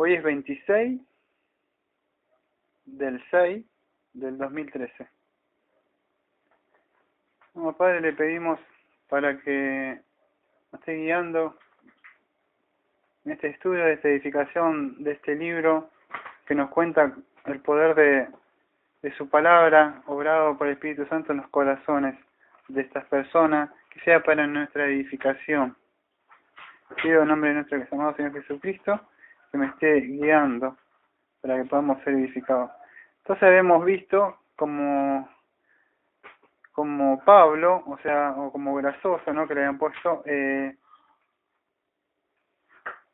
Hoy es 26 del 6 del 2013. Como Padre le pedimos para que nos esté guiando en este estudio, de esta edificación de este libro que nos cuenta el poder de su palabra, obrado por el Espíritu Santo en los corazones de estas personas, que sea para nuestra edificación. Pido en nombre de nuestro amado Señor Jesucristo que me esté guiando para que podamos ser edificados. Entonces habíamos visto como Pablo, o como Grasoso, ¿no?, que le habían puesto,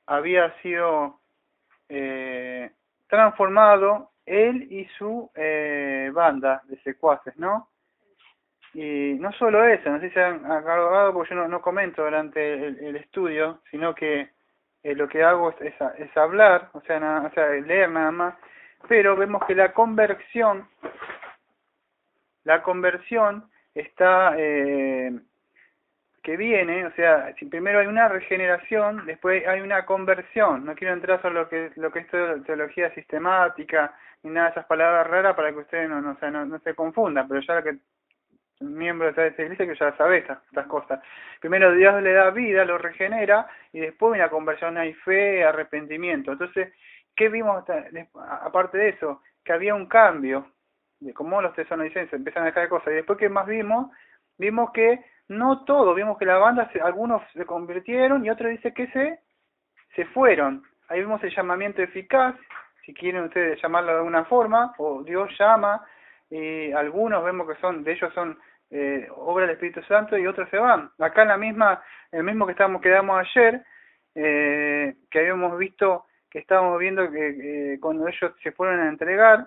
había sido transformado él y su banda de secuaces, ¿no? Y no solo eso, no sé si se han acordado, porque yo no comento durante el estudio, sino que lo que hago es hablar, leer nada más, pero vemos que la conversión está que viene, si primero hay una regeneración, después hay una conversión. No quiero entrar sobre lo que es teología sistemática ni nada de esas palabras raras para que ustedes no se confundan, pero ya que miembro de esta iglesia que ya sabe estas cosas. Primero Dios le da vida, lo regenera, y después viene la conversión, hay fe, arrepentimiento. Entonces, ¿qué vimos aparte de eso? Que había un cambio de cómo los tesalonicenses empiezan a dejar cosas. Y después, ¿qué más vimos? Vimos que no todo, vimos que la banda, algunos se convirtieron y otros dice que se fueron. Ahí vimos el llamamiento eficaz, si quieren ustedes llamarlo de alguna forma, o Dios llama, y algunos vemos que son obra del Espíritu Santo y otros se van. Acá el mismo que quedamos ayer, que habíamos visto, que estábamos viendo que cuando ellos se fueron a entregar,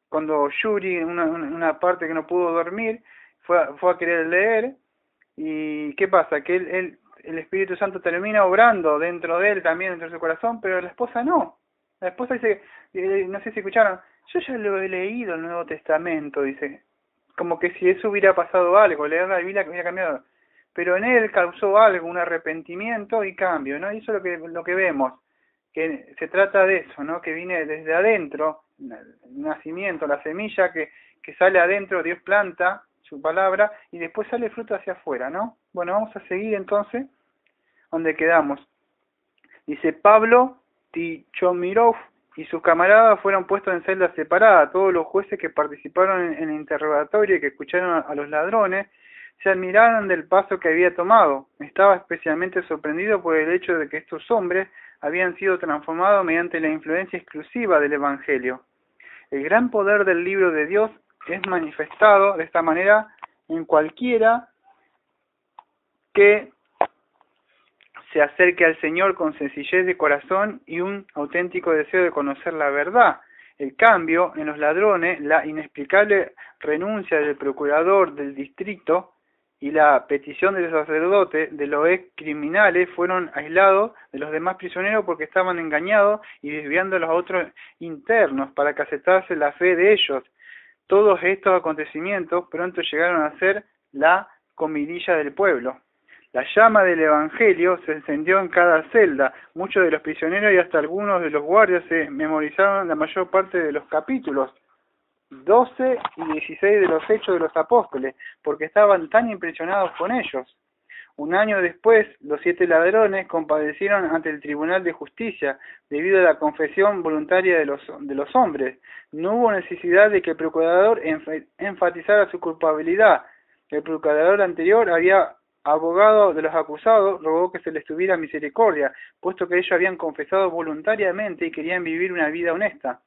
cuando Yuri, una parte que no pudo dormir, fue a querer leer, y ¿qué pasa? Que el Espíritu Santo termina obrando dentro de él, también dentro de su corazón, pero la esposa no. La esposa dice, no sé si escucharon, yo ya lo he leído el Nuevo Testamento, dice, como que si eso hubiera pasado algo, leer la Biblia hubiera cambiado, pero en él causó algo, un arrepentimiento y cambio, ¿no? Y eso es lo que vemos, que se trata de eso, ¿no? Que viene desde adentro, el nacimiento, la semilla que sale adentro, Dios planta su palabra y después sale fruto hacia afuera, ¿no? Bueno, vamos a seguir entonces donde quedamos. Dice, Pablo Tichomirov y sus camaradas fueron puestos en celdas separadas. Todos los jueces que participaron en el interrogatorio y que escucharon a los ladrones se admiraron del paso que había tomado. Estaba especialmente sorprendido por el hecho de que estos hombres habían sido transformados mediante la influencia exclusiva del Evangelio. El gran poder del libro de Dios es manifestado de esta manera en cualquiera que se acerque al Señor con sencillez de corazón y un auténtico deseo de conocer la verdad. El cambio en los ladrones, la inexplicable renuncia del procurador del distrito y la petición del sacerdote de los ex criminales fueron aislados de los demás prisioneros porque estaban engañados y desviando a los otros internos para que aceptase la fe de ellos. Todos estos acontecimientos pronto llegaron a ser la comidilla del pueblo. La llama del Evangelio se encendió en cada celda. Muchos de los prisioneros y hasta algunos de los guardias se memorizaron la mayor parte de los capítulos 12 y 16 de los Hechos de los Apóstoles, porque estaban tan impresionados con ellos. Un año después, los 7 ladrones compadecieron ante el Tribunal de Justicia debido a la confesión voluntaria de los hombres. No hubo necesidad de que el procurador enfatizara su culpabilidad. El procurador anterior había abogado de los acusados, rogó que se les tuviera misericordia, puesto que ellos habían confesado voluntariamente y querían vivir una vida honesta.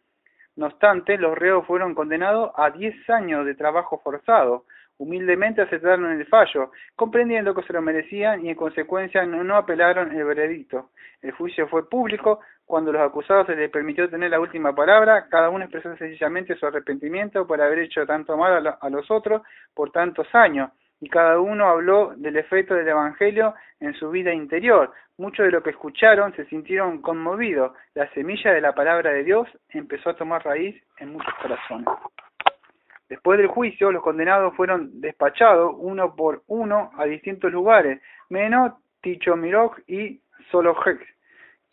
No obstante, los reos fueron condenados a 10 años de trabajo forzado. Humildemente aceptaron el fallo, comprendiendo que se lo merecían y en consecuencia no apelaron el veredicto. El juicio fue público. Cuando a los acusados se les permitió tener la última palabra, cada uno expresó sencillamente su arrepentimiento por haber hecho tanto mal a los otros por tantos años, y cada uno habló del efecto del Evangelio en su vida interior. Muchos de los que escucharon se sintieron conmovidos. La semilla de la palabra de Dios empezó a tomar raíz en muchos corazones. Después del juicio, los condenados fueron despachados uno por uno a distintos lugares, menos Tichomirov y Solojek,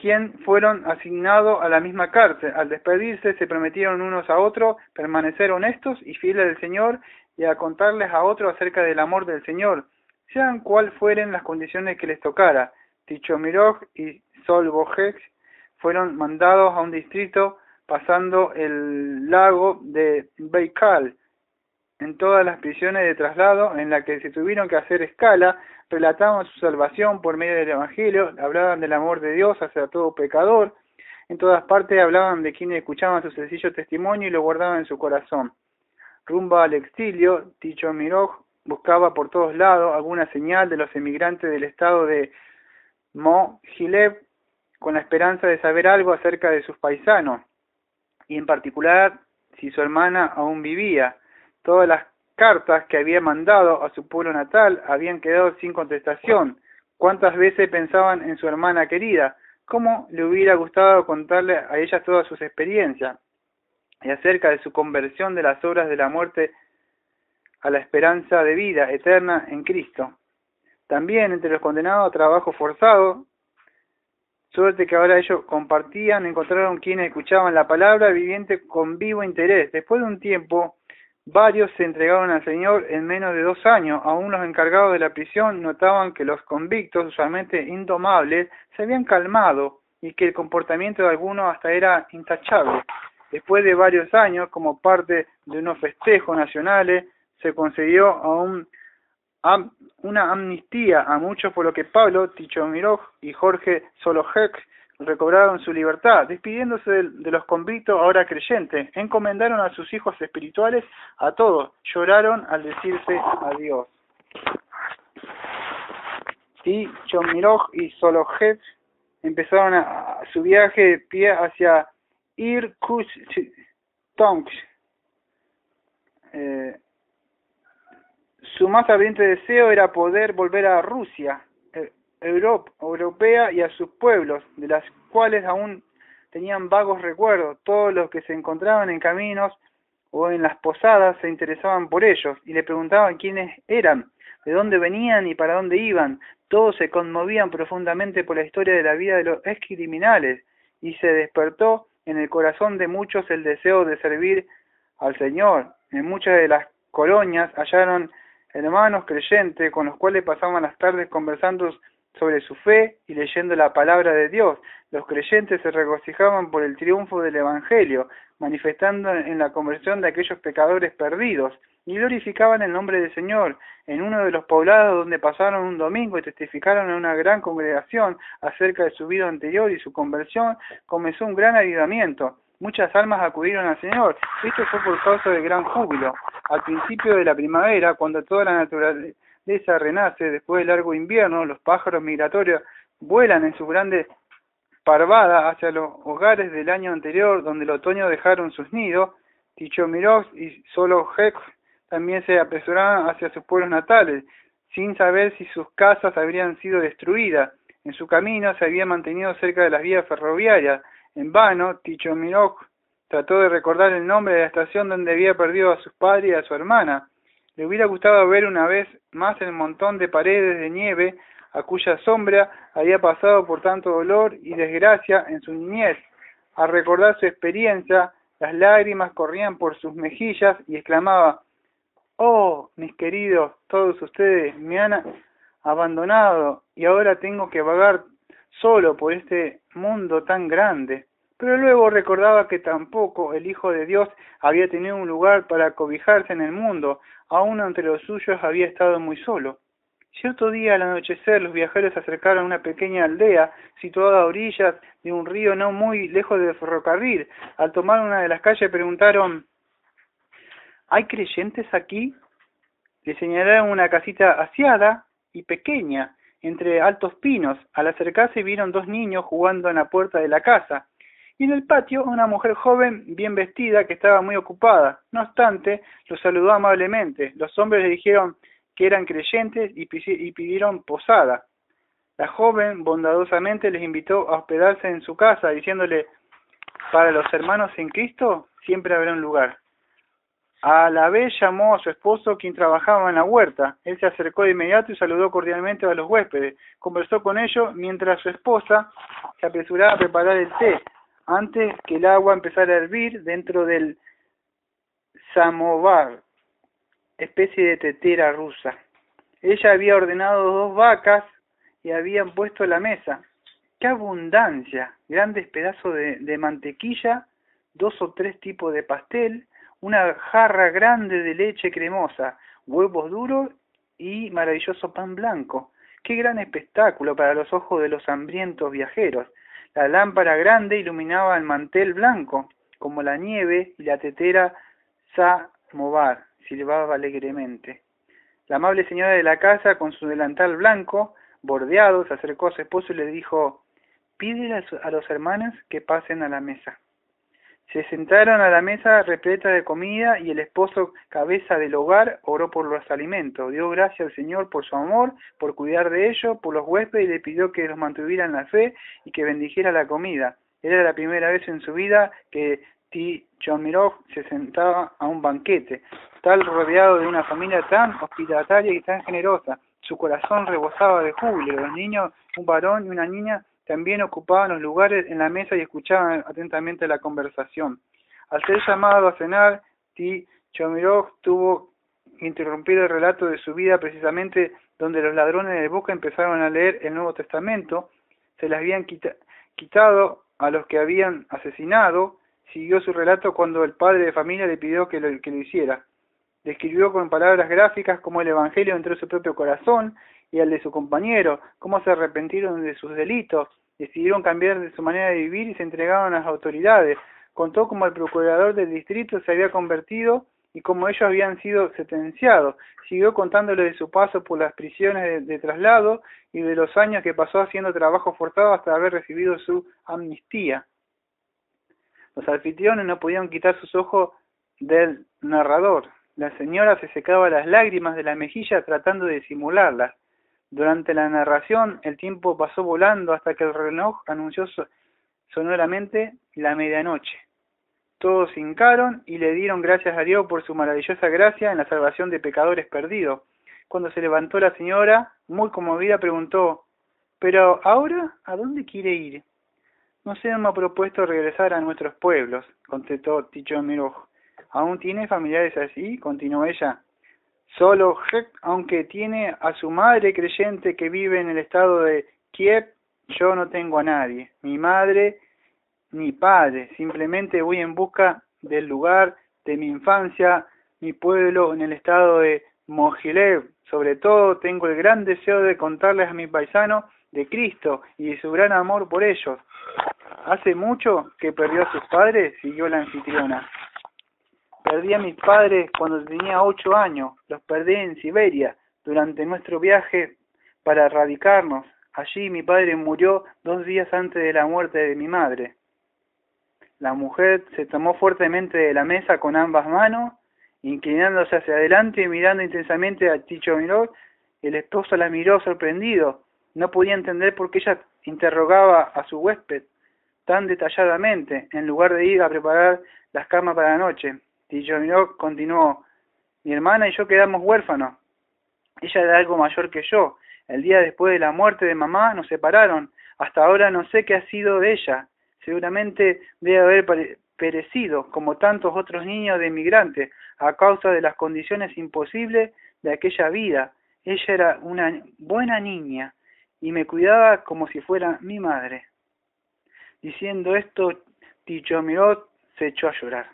quien fueron asignados a la misma cárcel. Al despedirse se prometieron unos a otros permanecer honestos y fieles al Señor y a contarles a otros acerca del amor del Señor, sean cual fueren las condiciones que les tocara. Tichomirov y Solbojek fueron mandados a un distrito pasando el lago de Baikal. En todas las prisiones de traslado en las que se tuvieron que hacer escala, relataban su salvación por medio del Evangelio, hablaban del amor de Dios hacia todo pecador. En todas partes hablaban de quienes escuchaban su sencillo testimonio y lo guardaban en su corazón. Rumbo al exilio, Tichomirov buscaba por todos lados alguna señal de los emigrantes del estado de Mogilev, con la esperanza de saber algo acerca de sus paisanos, y en particular si su hermana aún vivía. Todas las cartas que había mandado a su pueblo natal habían quedado sin contestación. ¿Cuántas veces pensaban en su hermana querida? ¿Cómo le hubiera gustado contarle a ella todas sus experiencias? Y acerca de su conversión de las obras de la muerte a la esperanza de vida eterna en Cristo. También entre los condenados a trabajo forzado, suerte que ahora ellos compartían, encontraron quienes escuchaban la palabra viviente con vivo interés. Después de un tiempo, varios se entregaron al Señor en menos de 2 años. Aún los encargados de la prisión notaban que los convictos, usualmente indomables, se habían calmado y que el comportamiento de algunos hasta era intachable. Después de varios años, como parte de unos festejos nacionales, se concedió una amnistía a muchos, por lo que Pablo Tichomirov y Jorge Solojek recobraron su libertad. Despidiéndose de los convictos ahora creyentes, encomendaron a sus hijos espirituales a todos, lloraron al decirse adiós. Tichomirov y Solojek empezaron su viaje de pie hacia Irkutsk. Su más ardiente deseo era poder volver a Rusia europea y a sus pueblos, de las cuales aún tenían vagos recuerdos. Todos los que se encontraban en caminos o en las posadas se interesaban por ellos y le preguntaban quiénes eran, de dónde venían y para dónde iban. Todos se conmovían profundamente por la historia de la vida de los excriminales y se despertó en el corazón de muchos el deseo de servir al Señor. En muchas de las colonias hallaron hermanos creyentes con los cuales pasaban las tardes conversando sobre su fe y leyendo la palabra de Dios. Los creyentes se regocijaban por el triunfo del Evangelio, manifestando en la conversión de aquellos pecadores perdidos, y glorificaban el nombre del Señor. En uno de los poblados donde pasaron un domingo y testificaron a una gran congregación acerca de su vida anterior y su conversión, comenzó un gran avivamiento. Muchas almas acudieron al Señor. Esto fue por causa del gran júbilo. Al principio de la primavera, cuando toda la naturaleza renace, después del largo invierno, los pájaros migratorios vuelan en sus grandes parvadas hacia los hogares del año anterior, donde el otoño dejaron sus nidos. Tichomirov y Solojek también se apresuraban hacia sus pueblos natales, sin saber si sus casas habrían sido destruidas. En su camino se había mantenido cerca de las vías ferroviarias. En vano, Tichomirov trató de recordar el nombre de la estación donde había perdido a sus padres y a su hermana. Le hubiera gustado ver una vez más el montón de paredes de nieve a cuya sombra había pasado por tanto dolor y desgracia en su niñez. Al recordar su experiencia, las lágrimas corrían por sus mejillas y exclamaba: «Oh, mis queridos, todos ustedes me han abandonado y ahora tengo que vagar solo por este mundo tan grande». Pero luego recordaba que tampoco el Hijo de Dios había tenido un lugar para cobijarse en el mundo, aún entre los suyos había estado muy solo. Cierto día al anochecer los viajeros se acercaron a una pequeña aldea situada a orillas de un río no muy lejos del ferrocarril. Al tomar una de las calles preguntaron: «¿Hay creyentes aquí?». Le señalaron una casita aseada y pequeña entre altos pinos. Al acercarse vieron 2 niños jugando en la puerta de la casa, y en el patio una mujer joven bien vestida que estaba muy ocupada. No obstante, los saludó amablemente. Los hombres le dijeron que eran creyentes y pidieron posada. La joven bondadosamente les invitó a hospedarse en su casa, diciéndole: «Para los hermanos en Cristo siempre habrá un lugar». A la vez llamó a su esposo, quien trabajaba en la huerta. Él se acercó de inmediato y saludó cordialmente a los huéspedes. Conversó con ellos mientras su esposa se apresuraba a preparar el té, antes que el agua empezara a hervir dentro del samovar, especie de tetera rusa. Ella había ordenado 2 vacas y habían puesto la mesa. ¡Qué abundancia! Grandes pedazos de mantequilla, 2 o 3 tipos de pastel, una jarra grande de leche cremosa, huevos duros y maravilloso pan blanco. ¡Qué gran espectáculo para los ojos de los hambrientos viajeros! La lámpara grande iluminaba el mantel blanco, como la nieve, y la tetera samovar silbaba alegremente. La amable señora de la casa, con su delantal blanco, bordeado, se acercó a su esposo y le dijo: «Pídele a los hermanos que pasen a la mesa». Se sentaron a la mesa repleta de comida y el esposo, cabeza del hogar, oró por los alimentos. Dio gracias al Señor por su amor, por cuidar de ellos, por los huéspedes, y le pidió que los mantuviera en la fe y que bendijera la comida. Era la primera vez en su vida que Tichomirov se sentaba a un banquete, tal rodeado de una familia tan hospitalaria y tan generosa. Su corazón rebosaba de júbilo. Los niños, un varón y una niña, también ocupaban los lugares en la mesa y escuchaban atentamente la conversación. Al ser llamado a cenar, Tichomirov tuvo que interrumpir el relato de su vida precisamente donde los ladrones de boca empezaron a leer el Nuevo Testamento. Se les habían quitado a los que habían asesinado. Siguió su relato cuando el padre de familia le pidió que lo hiciera. Describió con palabras gráficas cómo el Evangelio entró en su propio corazón y al de su compañero, cómo se arrepintieron de sus delitos, decidieron cambiar de su manera de vivir y se entregaron a las autoridades. Contó cómo el procurador del distrito se había convertido y cómo ellos habían sido sentenciados. Siguió contándole de su paso por las prisiones de traslado y de los años que pasó haciendo trabajo forzado hasta haber recibido su amnistía. Los anfitriones no podían quitar sus ojos del narrador. La señora se secaba las lágrimas de la mejilla tratando de disimularlas. Durante la narración el tiempo pasó volando hasta que el reloj anunció sonoramente la medianoche. Todos se hincaron y le dieron gracias a Dios por su maravillosa gracia en la salvación de pecadores perdidos. Cuando se levantó la señora, muy conmovida, preguntó: «¿Pero ahora a dónde quiere ir?» «No se me ha propuesto regresar a nuestros pueblos», contestó Tichomirov. «¿Aún tiene familiares así?», continuó ella. «Solo aunque tiene a su madre creyente que vive en el estado de Kiev, yo no tengo a nadie, mi madre ni padre. Simplemente voy en busca del lugar de mi infancia, mi pueblo en el estado de Mogilev. Sobre todo tengo el gran deseo de contarles a mis paisanos de Cristo y de su gran amor por ellos». «¿Hace mucho que perdió a sus padres?», siguió la anfitriona. «Perdí a mis padres cuando tenía 8 años. Los perdí en Siberia durante nuestro viaje para radicarnos. Allí mi padre murió 2 días antes de la muerte de mi madre». La mujer se tomó fuertemente de la mesa con ambas manos, inclinándose hacia adelante y mirando intensamente a Tichomirov. El esposo la miró sorprendido. No podía entender por qué ella interrogaba a su huésped tan detalladamente, en lugar de ir a preparar las camas para la noche. Tichomirov continuó: «Mi hermana y yo quedamos huérfanos. Ella era algo mayor que yo. El día después de la muerte de mamá nos separaron. Hasta ahora no sé qué ha sido de ella. Seguramente debe haber perecido, como tantos otros niños de emigrantes, a causa de las condiciones imposibles de aquella vida. Ella era una buena niña y me cuidaba como si fuera mi madre». Diciendo esto, Tichomirov se echó a llorar.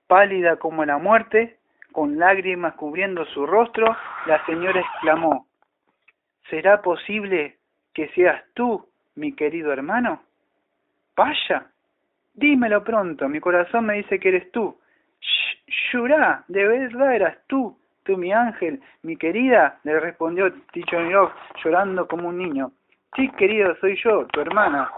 Pálida como la muerte, con lágrimas cubriendo su rostro, la señora exclamó: «¿Será posible que seas tú, mi querido hermano? Vaya, dímelo pronto, mi corazón me dice que eres tú». «Shurá, de verdad eras tú mi ángel, mi querida», le respondió Tichomirov, llorando como un niño. «Sí, querido, soy yo, tu hermana».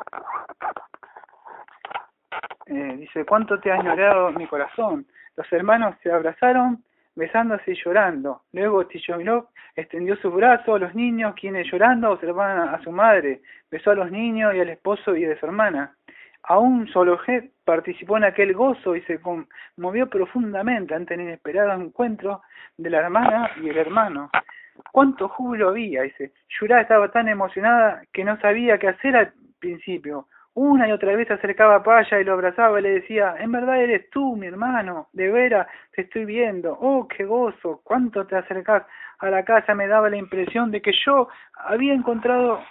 Dice: «¿Cuánto te ha añorado mi corazón?». Los hermanos se abrazaron, besándose y llorando. Luego Tichomirov extendió sus brazos a los niños, quienes llorando observaban a su madre. Besó a los niños y al esposo y a su hermana. Aún Solovjev participó en aquel gozo y se conmovió profundamente ante el inesperado encuentro de la hermana y el hermano. «¿Cuánto júbilo había?», dice. «Yurá estaba tan emocionada que no sabía qué hacer principio. Una y otra vez se acercaba a Paya y lo abrazaba y le decía, en verdad eres tú, mi hermano, de veras te estoy viendo, oh, qué gozo, cuánto te acercás a la casa, me daba la impresión de que yo había encontrado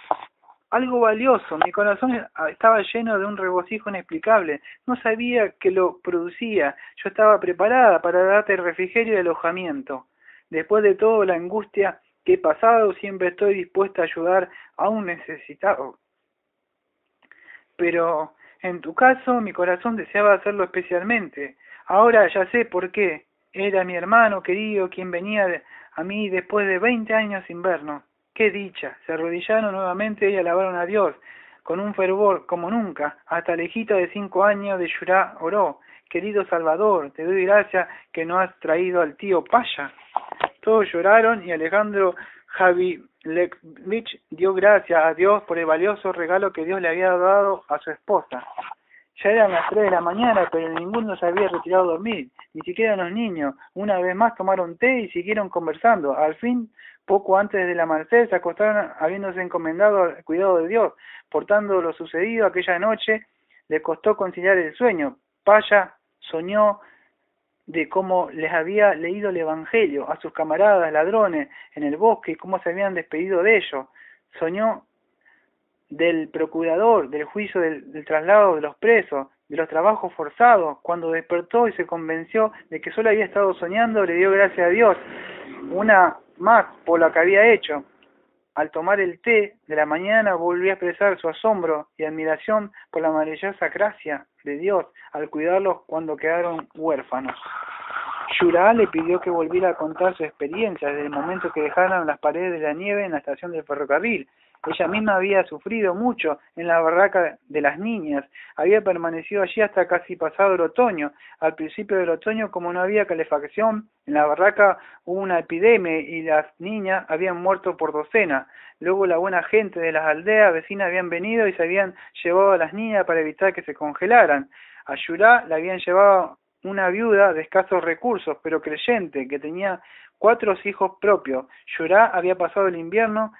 algo valioso, mi corazón estaba lleno de un regocijo inexplicable, no sabía que lo producía, yo estaba preparada para darte el refrigerio y alojamiento. Después de todo la angustia que he pasado, siempre estoy dispuesta a ayudar a un necesitado. Pero en tu caso mi corazón deseaba hacerlo especialmente. Ahora ya sé por qué. Era mi hermano querido quien venía a mí después de 20 años sin vernos. ¡Qué dicha! Se arrodillaron nuevamente y alabaron a Dios con un fervor como nunca. Hasta la hijita de 5 años de Yurá oró. Querido Salvador, te doy gracias que no has traído al tío Paya. Todos lloraron y Alejandro Javilevich dio gracias a Dios por el valioso regalo que Dios le había dado a su esposa. Ya eran las 3 de la mañana, pero ninguno se había retirado a dormir, ni siquiera los niños. Una vez más tomaron té y siguieron conversando. Al fin, poco antes del amanecer, se acostaron habiéndose encomendado al cuidado de Dios. Portando lo sucedido aquella noche, le costó conciliar el sueño. Paya soñó de cómo les había leído el Evangelio a sus camaradas ladrones en el bosque y cómo se habían despedido de ellos. Soñó del procurador, del juicio del traslado de los presos, de los trabajos forzados. Cuando despertó y se convenció de que solo había estado soñando, le dio gracias a Dios, una más por lo que había hecho. Al tomar el té de la mañana volvió a expresar su asombro y admiración por la maravillosa gracia de Dios al cuidarlos cuando quedaron huérfanos. Yurá le pidió que volviera a contar su experiencia desde el momento que dejaron las paredes de la nieve en la estación del ferrocarril. Ella misma había sufrido mucho en la barraca de las niñas, había permanecido allí hasta casi pasado el otoño. Al principio del otoño, como no había calefacción, en la barraca hubo una epidemia y las niñas habían muerto por docenas. Luego la buena gente de las aldeas vecinas habían venido y se habían llevado a las niñas para evitar que se congelaran. A Yurá la habían llevado una viuda de escasos recursos, pero creyente, que tenía 4 hijos propios. Yurá había pasado el invierno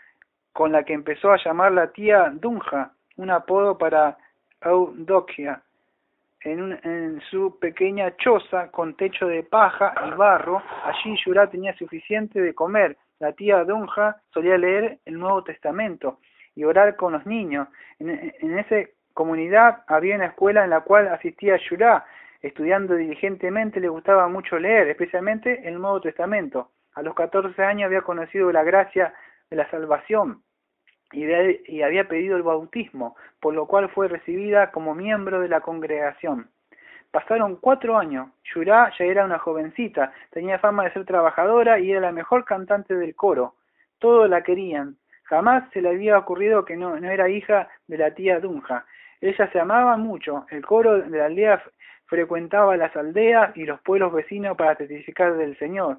con la que empezó a llamar la tía Dunja, un apodo para Eudokia, en su pequeña choza con techo de paja y barro. Allí Yurá tenía suficiente de comer. La tía Dunja solía leer el Nuevo Testamento y orar con los niños. En esa comunidad había una escuela en la cual asistía Yurá. Estudiando diligentemente le gustaba mucho leer, especialmente el Nuevo Testamento. A los 14 años había conocido la gracia de la salvación y había pedido el bautismo, por lo cual fue recibida como miembro de la congregación. Pasaron 4 años. Yurá ya era una jovencita, tenía fama de ser trabajadora y era la mejor cantante del coro. Todos la querían. Jamás se le había ocurrido que no era hija de la tía Dunja. Ellas se amaban mucho. El coro de la aldea frecuentaba las aldeas y los pueblos vecinos para testificar del Señor.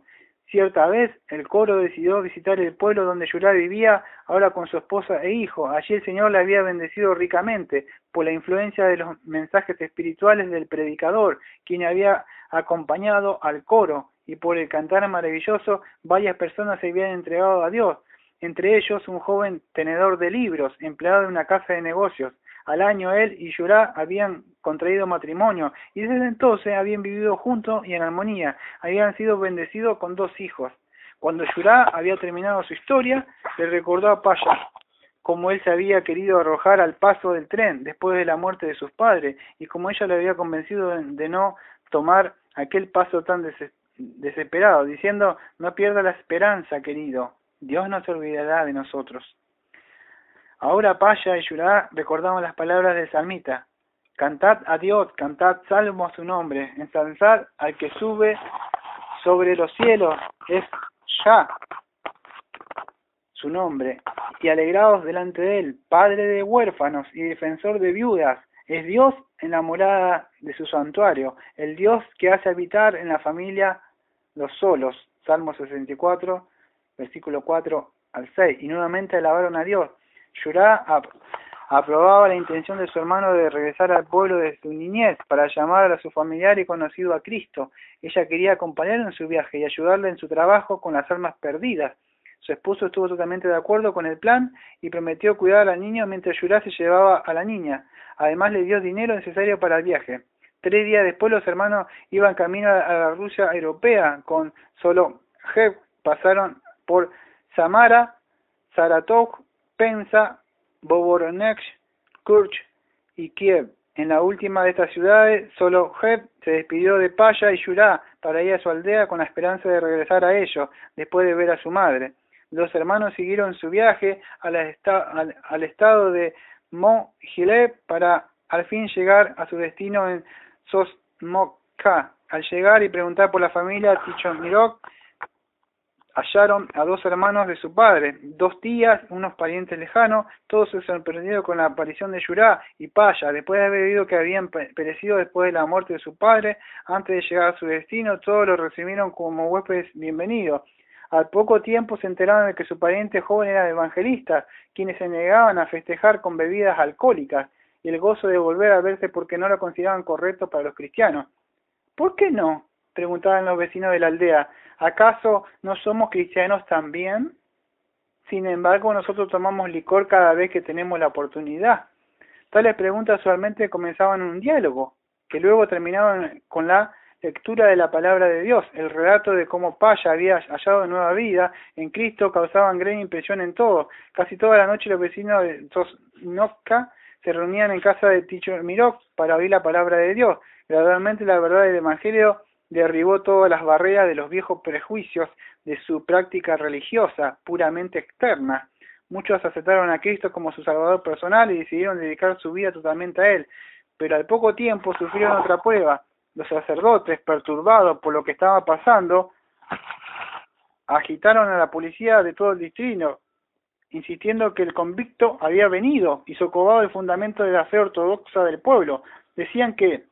Cierta vez, el coro decidió visitar el pueblo donde Yurá vivía, ahora con su esposa e hijo. Allí el Señor le había bendecido ricamente por la influencia de los mensajes espirituales del predicador, quien había acompañado al coro, y por el cantar maravilloso, varias personas se habían entregado a Dios, entre ellos un joven tenedor de libros, empleado en una casa de negocios. Al año él y Yurá habían contraído matrimonio y desde entonces habían vivido juntos y en armonía. Habían sido bendecidos con 2 hijos. Cuando Yurá había terminado su historia, le recordó a Paya cómo él se había querido arrojar al paso del tren después de la muerte de sus padres y cómo ella le había convencido de no tomar aquel paso tan desesperado, diciendo: no pierda la esperanza, querido, Dios no se olvidará de nosotros. Ahora Paya y Yurá recordaban las palabras del salmista: cantad a Dios, cantad salmos a su nombre, ensalzad al que sube sobre los cielos, es Ya su nombre, y alegraos delante de él, Padre de huérfanos y defensor de viudas, es Dios en la morada de su santuario, el Dios que hace habitar en la familia los solos. Salmo 64, versículo 4 al 6, y nuevamente alabaron a Dios. Yurá aprobaba la intención de su hermano de regresar al pueblo de su niñez para llamar a su familiar y conocido a Cristo. Ella quería acompañarlo en su viaje y ayudarle en su trabajo con las almas perdidas. Su esposo estuvo totalmente de acuerdo con el plan y prometió cuidar al niño mientras Yurá se llevaba a la niña. Además le dio dinero necesario para el viaje. 3 días después los hermanos iban camino a la Rusia europea con solo pasaron por Samara, Saratov, Penza, Voronezh, Kursk y Kiev. En la última de estas ciudades, solo se despidió de Paya y Yurá para ir a su aldea con la esperanza de regresar a ellos, después de ver a su madre. Los hermanos siguieron su viaje al estado de Mogilev para al fin llegar a su destino en Sosnovka. Al llegar y preguntar por la familia Tichomirov, hallaron a 2 hermanos de su padre, 2 tías, unos parientes lejanos, todos se sorprendieron con la aparición de Yurá y Paya, después de haber oído que habían perecido después de la muerte de su padre. Antes de llegar a su destino, todos lo recibieron como huéspedes bienvenidos. Al poco tiempo se enteraron de que su pariente joven era evangelista, quienes se negaban a festejar con bebidas alcohólicas, y el gozo de volver a verse porque no lo consideraban correcto para los cristianos. ¿Por qué no?, preguntaban los vecinos de la aldea. ¿Acaso no somos cristianos también? Sin embargo, nosotros tomamos licor cada vez que tenemos la oportunidad. Tales preguntas usualmente comenzaban un diálogo, que luego terminaban con la lectura de la palabra de Dios. El relato de cómo Paya había hallado nueva vida en Cristo causaban gran impresión en todos. Casi toda la noche los vecinos de Sosnovka se reunían en casa de Tichomirov para oír la palabra de Dios. Gradualmente la verdad del Evangelio derribó todas las barreras de los viejos prejuicios de su práctica religiosa, puramente externa. Muchos aceptaron a Cristo como su Salvador personal y decidieron dedicar su vida totalmente a Él, pero al poco tiempo sufrieron otra prueba. Los sacerdotes, perturbados por lo que estaba pasando, agitaron a la policía de todo el distrito, insistiendo que el convicto había venido y socavado el fundamento de la fe ortodoxa del pueblo. Decían que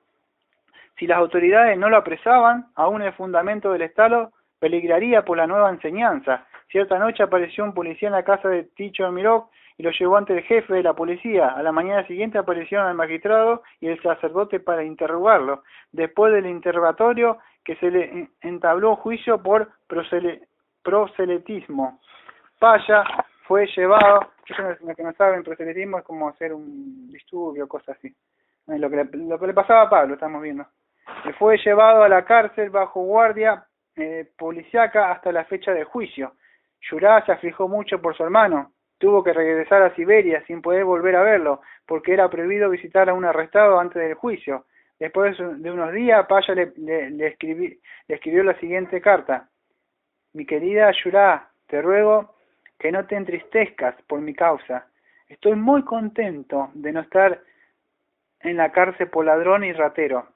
si las autoridades no lo apresaban, aún el fundamento del Estado peligraría por la nueva enseñanza. Cierta noche apareció un policía en la casa de Tichomirov y lo llevó ante el jefe de la policía. A la mañana siguiente aparecieron el magistrado y el sacerdote para interrogarlo. Después del interrogatorio, que se le entabló juicio por proselitismo. Paya fue llevado, lo que no saben, proselitismo es como hacer un disturbio, cosas así. Lo que le pasaba a Pablo, estamos viendo. Fue llevado a la cárcel bajo guardia policíaca hasta la fecha del juicio. Yurá se afligió mucho por su hermano. Tuvo que regresar a Siberia sin poder volver a verlo, porque era prohibido visitar a un arrestado antes del juicio. Después de unos días, Paya le escribió la siguiente carta. Mi querida Yurá, te ruego que no te entristezcas por mi causa. Estoy muy contento de no estar en la cárcel por ladrón y ratero,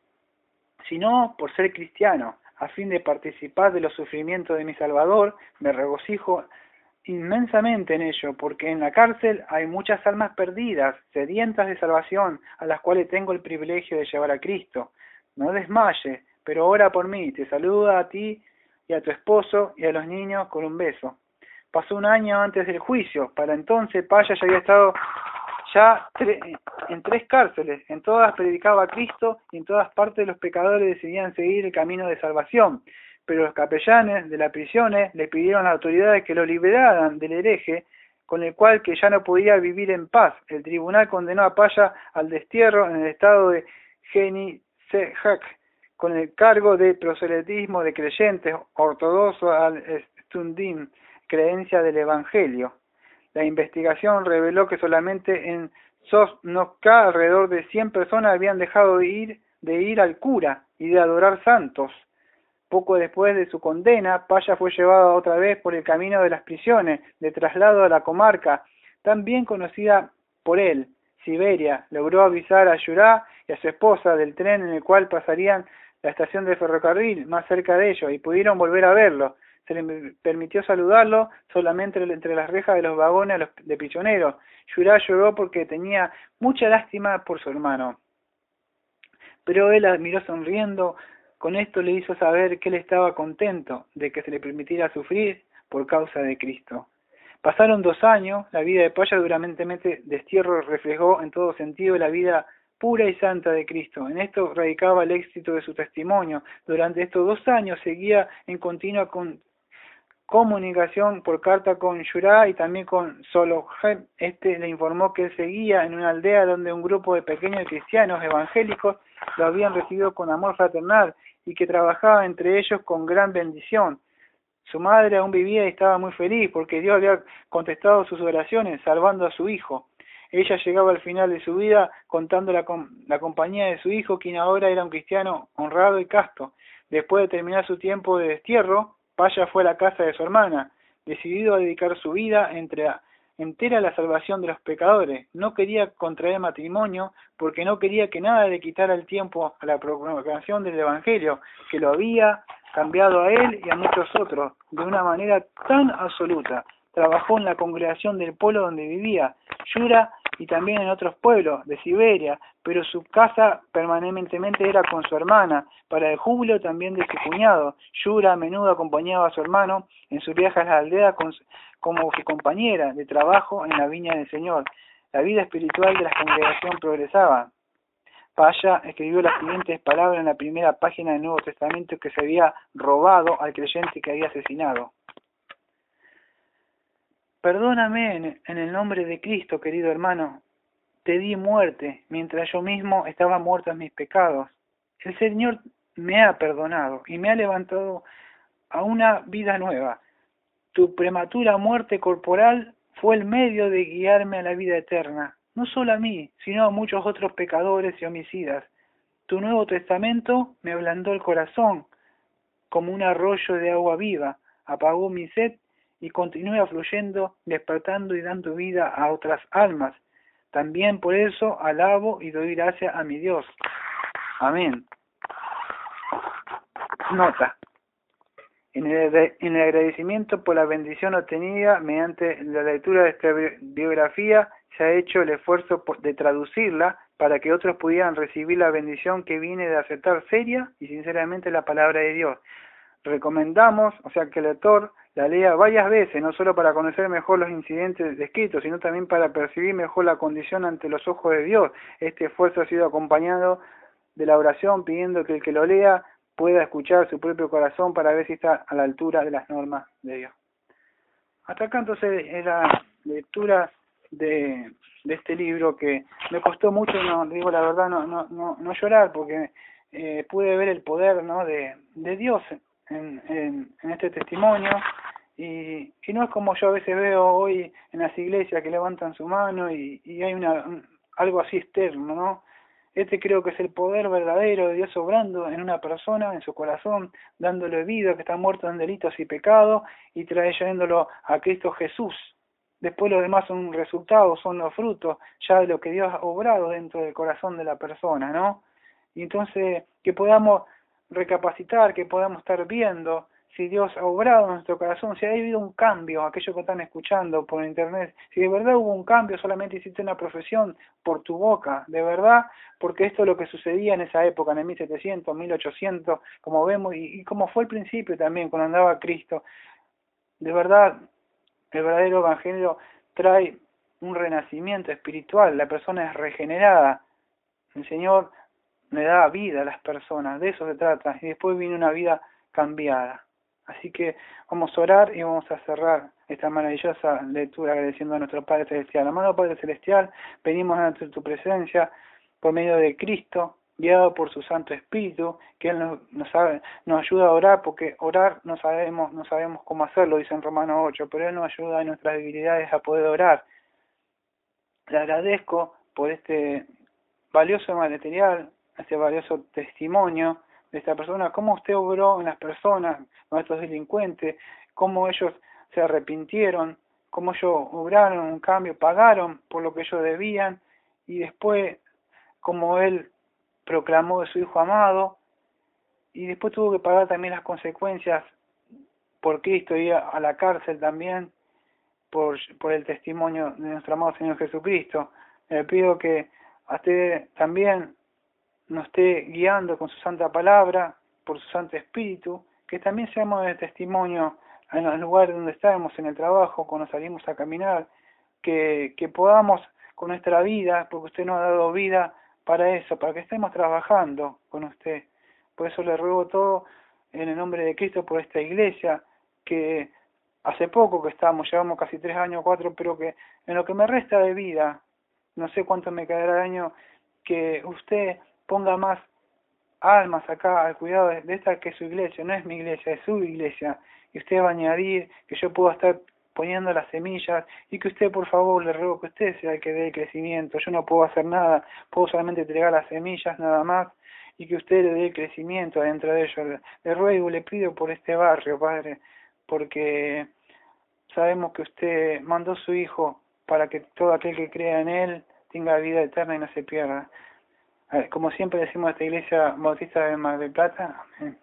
sino por ser cristiano, a fin de participar de los sufrimientos de mi Salvador. Me regocijo inmensamente en ello, porque en la cárcel hay muchas almas perdidas, sedientas de salvación, a las cuales tengo el privilegio de llevar a Cristo. No desmaye, pero ora por mí. Te saluda a ti y a tu esposo y a los niños con un beso. Pasó un año antes del juicio. Para entonces Paya ya había estado en 3 cárceles. En todas predicaba a Cristo y en todas partes los pecadores decidían seguir el camino de salvación. Pero los capellanes de las prisiones le pidieron a las autoridades que lo liberaran del hereje, con el cual que ya no podía vivir en paz. El tribunal condenó a Paya al destierro en el estado de Genitzejak, con el cargo de proselitismo de creyentes ortodoxos al Stundim, creencia del Evangelio. La investigación reveló que solamente en Sosnovka alrededor de 100 personas habían dejado de ir al cura y de adorar santos. Poco después de su condena, Paya fue llevado otra vez por el camino de las prisiones, de traslado a la comarca, tan bien conocida por él, Siberia. Logró avisar a Yurá y a su esposa del tren en el cual pasarían la estación de ferrocarril más cerca de ellos, y pudieron volver a verlo. Se le permitió saludarlo solamente entre las rejas de los vagones de prisioneros. Yurá lloró porque tenía mucha lástima por su hermano, pero él admiró sonriendo. Con esto le hizo saber que él estaba contento de que se le permitiera sufrir por causa de Cristo. Pasaron 2 años. La vida de Paya duramente destierro reflejó en todo sentido la vida pura y santa de Cristo. En esto radicaba el éxito de su testimonio. Durante estos 2 años seguía en continua comunicación por carta con Yurá y también con Solojet. Este le informó que él seguía en una aldea donde un grupo de pequeños cristianos evangélicos lo habían recibido con amor fraternal y que trabajaba entre ellos con gran bendición. Su madre aún vivía y estaba muy feliz porque Dios había contestado sus oraciones, salvando a su hijo. Ella llegaba al final de su vida contando la compañía de su hijo, quien ahora era un cristiano honrado y casto. Después de terminar su tiempo de destierro, Paya fue a la casa de su hermana, decidido a dedicar su vida entera a la salvación de los pecadores. No quería contraer matrimonio porque no quería que nada le quitara el tiempo a la proclamación del Evangelio, que lo había cambiado a él y a muchos otros de una manera tan absoluta. Trabajó en la congregación del pueblo donde vivía, Yura, y también en otros pueblos de Siberia, pero su casa permanentemente era con su hermana, para el júbilo también de su cuñado. Yura a menudo acompañaba a su hermano en sus viajes a la aldea como su compañera de trabajo en la viña del Señor. La vida espiritual de la congregación progresaba. Paya escribió las siguientes palabras en la primera página del Nuevo Testamento que se había robado al creyente que había asesinado. Perdóname en el nombre de Cristo, querido hermano. Te di muerte mientras yo mismo estaba muerto en mis pecados. El Señor me ha perdonado y me ha levantado a una vida nueva. Tu prematura muerte corporal fue el medio de guiarme a la vida eterna, no solo a mí, sino a muchos otros pecadores y homicidas. Tu Nuevo Testamento me ablandó el corazón como un arroyo de agua viva, apagó mi sed y continúa fluyendo, despertando y dando vida a otras almas. También por eso alabo y doy gracias a mi Dios. Amén. Nota. En el agradecimiento por la bendición obtenida mediante la lectura de esta biografía, se ha hecho el esfuerzo de traducirla para que otros pudieran recibir la bendición que viene de aceptar seria y sinceramente la palabra de Dios. Recomendamos, o sea, que el lector la lea varias veces, no solo para conocer mejor los incidentes descritos, sino también para percibir mejor la condición ante los ojos de Dios. Este esfuerzo ha sido acompañado de la oración pidiendo que el que lo lea pueda escuchar su propio corazón para ver si está a la altura de las normas de Dios. Hasta acá entonces era lectura de este libro que me costó mucho, no digo la verdad, no llorar porque pude ver el poder, ¿no?, de Dios en este testimonio y no es como yo a veces veo hoy en las iglesias que levantan su mano y hay algo así externo, ¿no? Este creo que es el poder verdadero de Dios obrando en una persona, en su corazón, dándole vida, que está muerto en delitos y pecados, y trayéndolo a Cristo Jesús. Después los demás son resultados, son los frutos ya de lo que Dios ha obrado dentro del corazón de la persona, ¿no? Y entonces que podamos recapacitar, que podamos estar viendo si Dios ha obrado en nuestro corazón, si ha habido un cambio, aquellos que están escuchando por internet, si de verdad hubo un cambio, solamente hiciste una profesión por tu boca, de verdad, porque esto es lo que sucedía en esa época, en el 1700, 1800, como vemos, y como fue al principio también, cuando andaba Cristo. De verdad, el verdadero evangelio trae un renacimiento espiritual, la persona es regenerada, el Señor le da vida a las personas, de eso se trata, y después viene una vida cambiada. Así que vamos a orar y vamos a cerrar esta maravillosa lectura agradeciendo a nuestro Padre Celestial. Amado Padre Celestial, venimos ante tu presencia por medio de Cristo, guiado por su Santo Espíritu, que Él nos ayuda a orar, porque orar no sabemos cómo hacerlo, dice en Romanos 8, pero Él nos ayuda en nuestras debilidades a poder orar. Le agradezco por este valioso material, este valioso testimonio de esta persona, cómo usted obró en las personas, con estos delincuentes, cómo ellos se arrepintieron, cómo ellos obraron un cambio, pagaron por lo que ellos debían, y después cómo él proclamó de su Hijo amado, y después tuvo que pagar también las consecuencias por Cristo, ir a la cárcel también, por el testimonio de nuestro amado Señor Jesucristo. Le pido que a usted también nos esté guiando con su santa palabra, por su Santo Espíritu, que también seamos de testimonio en los lugares donde estamos, en el trabajo, cuando salimos a caminar, que podamos con nuestra vida, porque usted nos ha dado vida para eso, para que estemos trabajando con usted. Por eso le ruego todo en el nombre de Cristo por esta iglesia, que hace poco que estamos, llevamos casi 3 años, 4, pero que en lo que me resta de vida, no sé cuánto me quedará de año, que usted ponga más almas acá al cuidado de esta que es su iglesia, no es mi iglesia, es su iglesia, y usted va a añadir que yo puedo estar poniendo las semillas y que usted, por favor, le ruego que usted sea el que dé el crecimiento, yo no puedo hacer nada, puedo solamente entregar las semillas nada más, y que usted le dé el crecimiento adentro de ellos. Le ruego, le pido por este barrio, Padre, porque sabemos que usted mandó su Hijo para que todo aquel que crea en Él tenga vida eterna y no se pierda. Como siempre decimos esta iglesia bautista de Mar del Plata, amén.